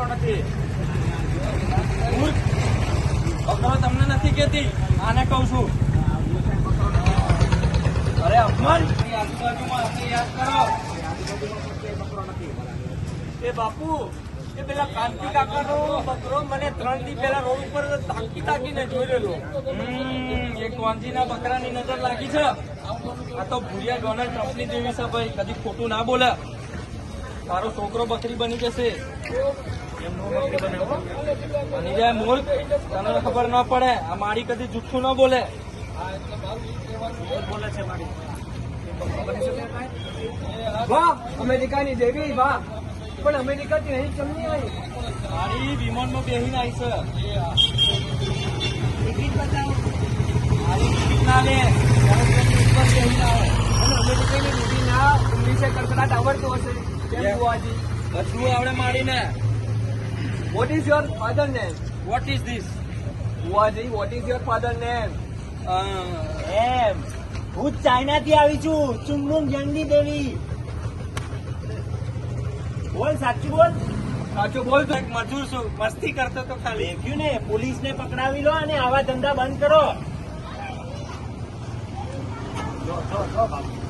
બકરો નથી. બકરો તમને નથી કેતી, આને કઉ છું. અરે અમન, આજુબાજુમાં હશે યાદ કરો. એ બાપુ, એ પેલા કાંતિ કાકાનો બકરો મને 3 દી પહેલા રોડ ઉપર તાકીને જોઈ રહેલો. એ કોંજીના બકરાની નજર લાગી છે. આ તો ભૂરિયા ડોનાલ્ડ ટ્રમ્પની જેવી છે ભાઈ, કદી ખોટું ના બોલે. તારો છોકરો બકરી બની જશે. બની જાય મૂર્ખ, તને ખબર ના પડે. આ મારી કદી જુઠ્ઠું ના બોલે. બોલે છે મારી. વાહ, અમેરિકાની દેવી વાહ. પણ અમેરિકાથી અહીં કેમ નહીં આવી? મારી વિમાનમાં બેહીને આવી છે. ટિકિટ બતાવો. મારી ટિકિટ ના લે, ઉપર બેહીને આવે. અને અમેરિકાની દેવી ના ઇંગ્લિશે કડકડાટ આવડતું હશે. કેમ બુઆજી? બધું આવડે મારીને. What is your father name? What is this? બુઆજી, what is your father name? એમ હું ચાઇના થી આવી છું, ચુંગમુંગ જંગની દેવી. બોલ, સાચું બોલ. સાચું બોલ તો. એક મજૂર છું, મસ્તી કરતો તો ખાલી. દેખ્યું ને, પોલીસ ને પકડાવી લો અને આવા ધંધા બંધ કરો. જો બાપુ.